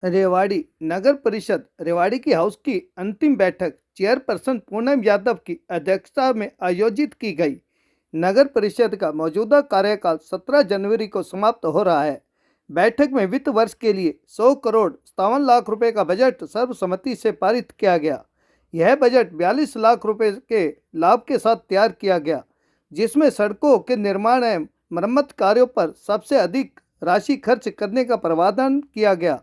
रेवाड़ी नगर परिषद रेवाड़ी की हाउस की अंतिम बैठक चेयरपर्सन पूनम यादव की अध्यक्षता में आयोजित की गई। नगर परिषद का मौजूदा कार्यकाल 17 जनवरी को समाप्त हो रहा है। बैठक में वित्त वर्ष के लिए 100 करोड़ 57 लाख रुपए का बजट सर्वसम्मति से पारित किया गया। यह बजट 42 लाख रुपए के लाभ के साथ तैयार किया गया, जिसमें सड़कों के निर्माण एवं मरम्मत कार्यों पर सबसे अधिक राशि खर्च करने का प्रावधान किया गया।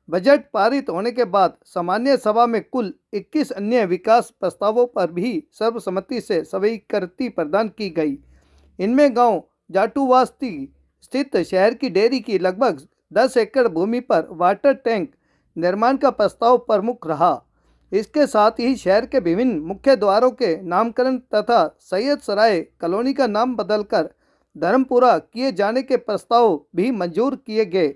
बजट पारित होने के बाद सामान्य सभा में कुल 21 अन्य विकास प्रस्तावों पर भी सर्वसम्मति से स्वीकृति प्रदान की गई। इनमें गांव जाटूवास्ती स्थित शहर की डेयरी की लगभग 10 एकड़ भूमि पर वाटर टैंक निर्माण का प्रस्ताव प्रमुख रहा। इसके साथ ही शहर के विभिन्न मुख्य द्वारों के नामकरण तथा सैयद सराय कॉलोनी का नाम बदलकर धर्मपुरा किए जाने के प्रस्ताव भी मंजूर किए गए।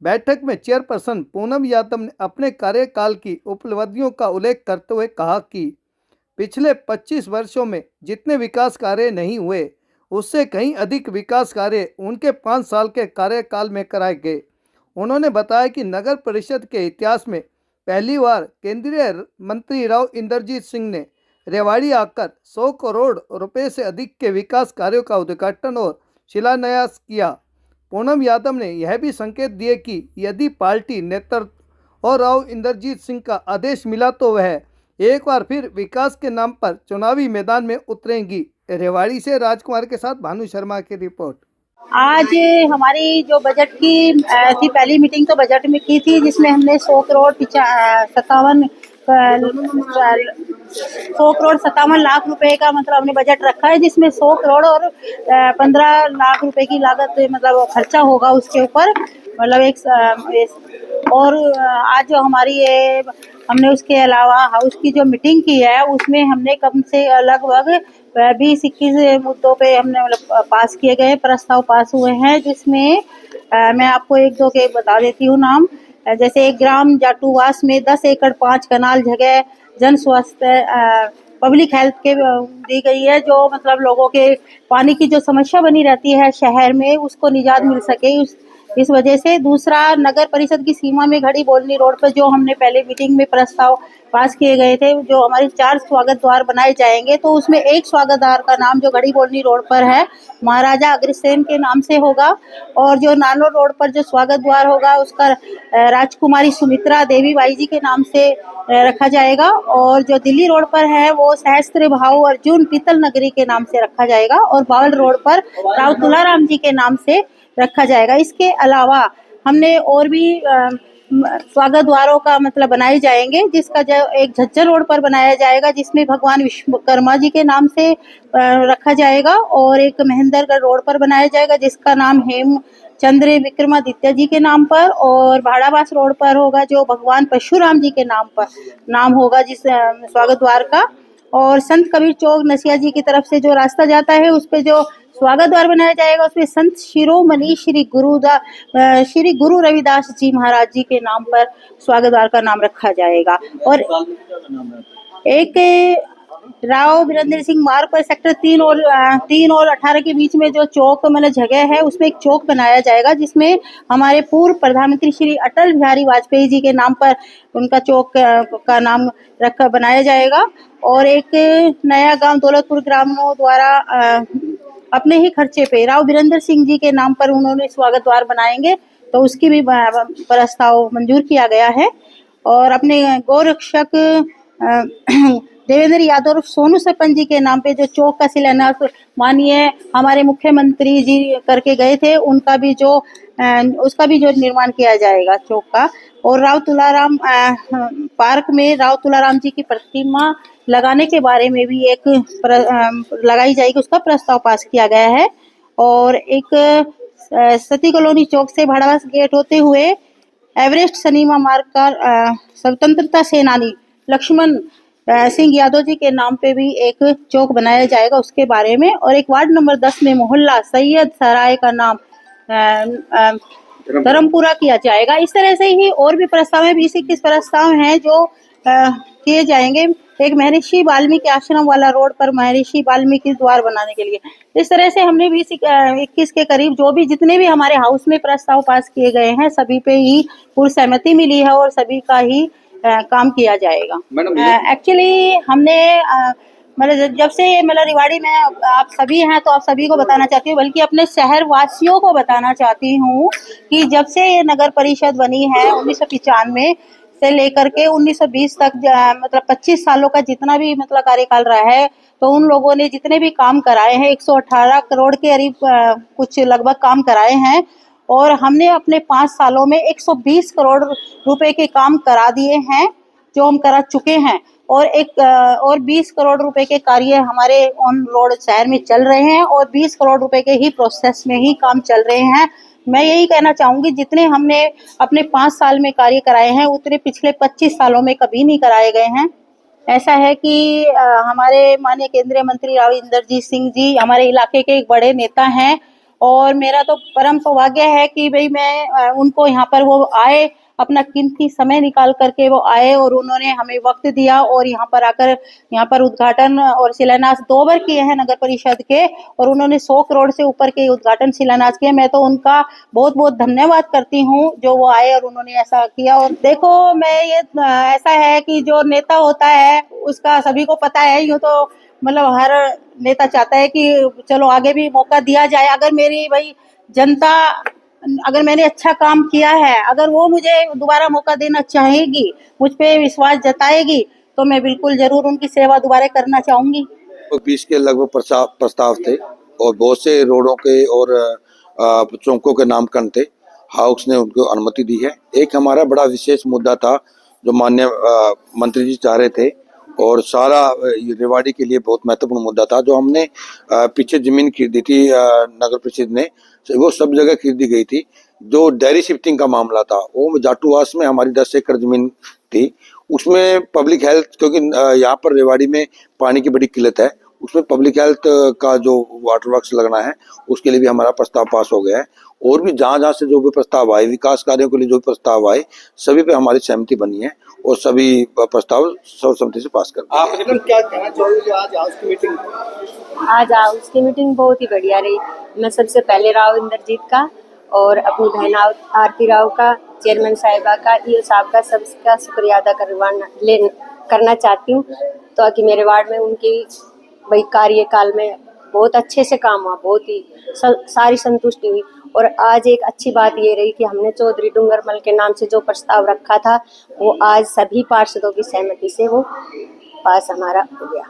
बैठक में चेयरपर्सन पूनम यादव ने अपने कार्यकाल की उपलब्धियों का उल्लेख करते हुए कहा कि पिछले 25 वर्षों में जितने विकास कार्य नहीं हुए, उससे कहीं अधिक विकास कार्य उनके 5 साल के कार्यकाल में कराए गए। उन्होंने बताया कि नगर परिषद के इतिहास में पहली बार केंद्रीय मंत्री राव इंद्रजीत सिंह ने रेवाड़ी आकर 100 करोड़ रुपए से अधिक के विकास कार्यों का उद्घाटन और शिलान्यास किया। पूनम यादव ने यह भी संकेत दिए कि यदि पार्टी नेतृत्व और राव इंद्रजीत सिंह का आदेश मिला तो वह एक बार फिर विकास के नाम पर चुनावी मैदान में उतरेंगी। रेवाड़ी से राजकुमार के साथ भानु शर्मा की रिपोर्ट। आज हमारी जो बजट की थी पहली मीटिंग तो बजट में की थी, जिसमें हमने 100 करोड़ 57 लाख रुपए का मतलब हमने बजट रखा है, जिसमें 100 करोड़ और 15 लाख रुपए की लागत मतलब खर्चा होगा उसके ऊपर, मतलब और आज जो हमारी ये हमने उसके अलावा हाउस की जो मीटिंग की है उसमें हमने कम से लगभग 20-21 मुद्दों पे हमने मतलब पास किए गए, प्रस्ताव पास हुए हैं, जिसमें मैं आपको एक दो के बता देती हूँ नाम। जैसे एक ग्राम जाटूवास में 10 एकड़ 5 कनाल जगह जन स्वास्थ्य पब्लिक हेल्थ के दी गई है, जो मतलब लोगों के पानी की जो समस्या बनी रहती है शहर में उसको निजात मिल सके इस वजह से। दूसरा, नगर परिषद की सीमा में घड़ी बोलनी रोड पर जो हमने पहले मीटिंग में प्रस्ताव पास किए गए थे, जो हमारे 4 स्वागत द्वार बनाए जाएंगे, तो उसमें एक स्वागत द्वार का नाम जो घड़ी बोलनी रोड पर है महाराजा अग्रसेन के नाम से होगा, और जो नालो रोड पर जो स्वागत द्वार होगा उसका राजकुमारी सुमित्रा देवी बाई जी के नाम से रखा जाएगा, और जो दिल्ली रोड पर है वो सहस्त्र भाव अर्जुन पीतल नगरी के नाम से रखा जाएगा, और बावल रोड पर राव तुलाराम जी के नाम से रखा जाएगा। इसके अलावा हमने और भी स्वागत द्वारों का मतलब बनाए जाएंगे, जिसका जो एक झज्जर रोड पर बनाया जाएगा जिसमें भगवान विश्वकर्मा जी के नाम से रखा जाएगा, और एक महेंद्रगढ़ रोड पर बनाया जाएगा जिसका नाम हेमचंद्र विक्रमादित्य जी के नाम पर, और भाड़ावास रोड पर होगा जो भगवान परशुराम जी के नाम होगा जिस स्वागत द्वार का, और संत कबीर चौक नसिया जी की तरफ से जो रास्ता जाता है उस पे जो स्वागत द्वार बनाया जाएगा उसमें संत शिरोमणि श्री गुरु रविदास जी महाराज जी के नाम पर स्वागत द्वार का नाम रखा जाएगा। और एक राव वीरेंद्र सिंह मार्ग पर सेक्टर 3 और 18 के बीच में जो चौक मतलब जगह है उसमें एक चौक बनाया जाएगा, जिसमें हमारे पूर्व प्रधानमंत्री श्री अटल बिहारी वाजपेयी जी के नाम पर उनका चौक का नाम बनाया जाएगा। और एक नया गांव दौलतपुर ग्रामीणों द्वारा अपने ही खर्चे पे राव वीरेंद्र सिंह जी के नाम पर उन्होंने स्वागत द्वार बनाएंगे, तो उसकी भी प्रस्ताव मंजूर किया गया है। और अपने गौरक्षक देवेंद्र यादव सोनू सरपंच जी के नाम पे जो चौक का शिलान्यास माननीय हमारे मुख्यमंत्री जी करके गए थे, उसका भी जो निर्माण किया जाएगा चौक का। और राव तुलाराम पार्क में राव तुलाराम जी की प्रतिमा लगाने के बारे में भी एक लगाई जाएगी, उसका प्रस्ताव पास किया गया है। और एक सती कॉलोनी चौक से भाड़ावास गेट होते हुए एवरेस्ट सिनेमा मार्ग का स्वतंत्रता सेनानी लक्ष्मण सिंह यादव जी के नाम पे भी एक चौक बनाया जाएगा उसके बारे में। और एक वार्ड नंबर 10 में मोहल्ला सैयद सराय का नाम धर्मपुरा किया जाएगा। इस तरह से ही और भी प्रस्ताव है, 20-21 प्रस्ताव हैं जो किए जाएंगे। एक महर्षि वाल्मीकि आश्रम वाला रोड पर महर्षि वाल्मीकि द्वार बनाने के लिए। इस तरह से हमने 20-21 के करीब जो भी जितने भी हमारे हाउस में प्रस्ताव पास किए गए हैं सभी पे ही पूरी सहमति मिली है और सभी का ही काम किया जाएगा। एक्चुअली हमने मतलब जब से मतलब रेवाड़ी में आप सभी हैं तो आप सभी को बताना चाहती हूँ, बल्कि अपने शहर वासियों को बताना चाहती हूँ कि जब से ये नगर परिषद बनी है 1995 से लेकर के 1920 तक मतलब 25 सालों का जितना भी मतलब कार्यकाल रहा है, तो उन लोगों ने जितने भी काम कराए हैं 118 करोड़ के करीब कुछ लगभग काम कराए हैं और हमने अपने 5 सालों में 120 करोड़ रुपए के काम करा दिए हैं जो हम करा चुके हैं और 20 करोड़ रुपए के कार्य हमारे ऑन रोड शहर में चल रहे हैं और 20 करोड़ रुपए के ही प्रोसेस में ही काम चल रहे हैं। मैं यही कहना चाहूंगी जितने हमने अपने 5 साल में कार्य कराए हैं उतने पिछले 25 सालों में कभी नहीं कराए गए हैं। ऐसा है कि हमारे माननीय केंद्रीय मंत्री राव इंद्रजीत सिंह जी हमारे इलाके के एक बड़े नेता हैं और मेरा तो परम सौभाग्य है कि भाई मैं उनको यहाँ पर वो आए, अपना कीमती समय निकाल करके वो आए और उन्होंने हमें वक्त दिया और यहाँ पर आकर यहाँ पर उद्घाटन और शिलान्यास 2 बार किए हैं नगर परिषद के और उन्होंने 100 करोड़ से ऊपर के उद्घाटन शिलान्यास किए। मैं तो उनका बहुत बहुत धन्यवाद करती हूँ जो वो आए और उन्होंने ऐसा किया। और देखो मैं ये ऐसा है कि जो नेता होता है उसका सभी को पता है, यूँ तो मतलब हर नेता चाहता है कि चलो आगे भी मौका दिया जाए। अगर मेरी भाई जनता अगर मैंने अच्छा काम किया है, अगर वो मुझे दोबारा मौका देना चाहेगी, मुझ पे विश्वास जताएगी, तो मैं बिल्कुल जरूर उनकी सेवा दोबारा करना चाहूंगी। 20 के लगभग प्रस्ताव थे और बहुत से रोडों के और चौकों के नामकरण थे। हाउस ने उनको अनुमति दी है। एक हमारा बड़ा विशेष मुद्दा था जो माननीय मंत्री जी चाह रहे थे और सारा रेवाड़ी के लिए बहुत महत्वपूर्ण मुद्दा था। जो हमने पीछे जमीन खरीदी थी नगर परिषद ने, वो सब जगह खरीदी गई थी। जो डेयरी शिफ्टिंग का मामला था वो जाटूवास में हमारी 10 एकड़ जमीन थी, उसमें पब्लिक हेल्थ, क्योंकि यहाँ पर रेवाड़ी में पानी की बड़ी किल्लत है, उसमें पब्लिक हेल्थ का जो वाटर वर्क्स लगना है उसके लिए भी हमारा प्रस्ताव पास हो गया है। और भी जहाँ से जो भी प्रस्ताव आए, विकास कार्यों के लिए जो भी प्रस्ताव आए, सभी पे हमारी सहमति बनी है और सभी प्रस्ताव सर्वसम्मति से पास कर आप मैडम क्या कहना चाहोगे आज हाउस की मीटिंग? आज हाउस की मीटिंग बहुत ही बढ़िया रही। मैं सबसे पहले राव इंद्रजीत का और अपनी बहन आरती राव का, चेयरमैन साहिबा का, ईओ साहब का, सबका शुक्रिया अदा करना चाहती हूँ ताकि मेरे वार्ड में उनकी वही कार्यकाल में बहुत अच्छे से काम हुआ, बहुत ही सारी संतुष्टि हुई। और आज एक अच्छी बात ये रही कि हमने चौधरी डूंगरमल के नाम से जो प्रस्ताव रखा था वो आज सभी पार्षदों की सहमति से वो पास हमारा हो गया।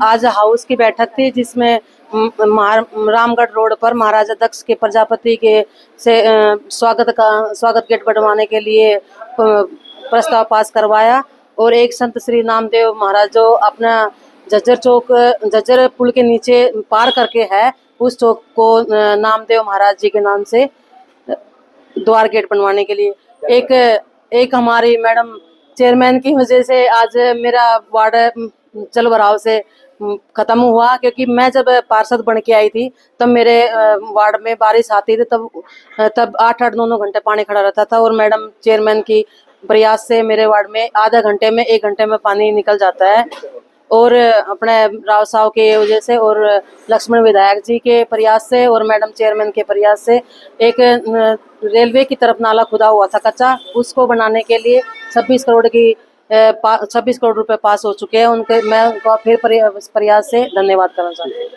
आज हाउस की बैठक थी जिसमें रामगढ़ रोड पर महाराजा दक्ष के प्रजापति के से स्वागत गेट बनवाने के लिए प्रस्ताव पास करवाया और एक संत श्री नामदेव महाराज जो अपना झज्जर पुल के नीचे पार करके है, उस चौक को नामदेव महाराज जी के नाम से द्वार गेट बनवाने के लिए एक हमारी मैडम चेयरमैन की वजह से आज मेरा वार्ड जल भराव से खत्म हुआ, क्योंकि मैं जब पार्षद बन के आई थी तब मेरे वार्ड में बारिश आती थी, तब 8-8 9 घंटे पानी खड़ा रहता था और मैडम चेयरमैन की प्रयास से मेरे वार्ड में आधा घंटे में 1 घंटे में पानी निकल जाता है। और अपने राव साहब के वजह से और लक्ष्मण विधायक जी के प्रयास से और मैडम चेयरमैन के प्रयास से एक रेलवे की तरफ नाला खुदा हुआ था कच्चा, उसको बनाने के लिए 26 करोड़ रुपए पास हो चुके हैं। मैं उनका फिर प्रयास से धन्यवाद करना चाहती हूँ।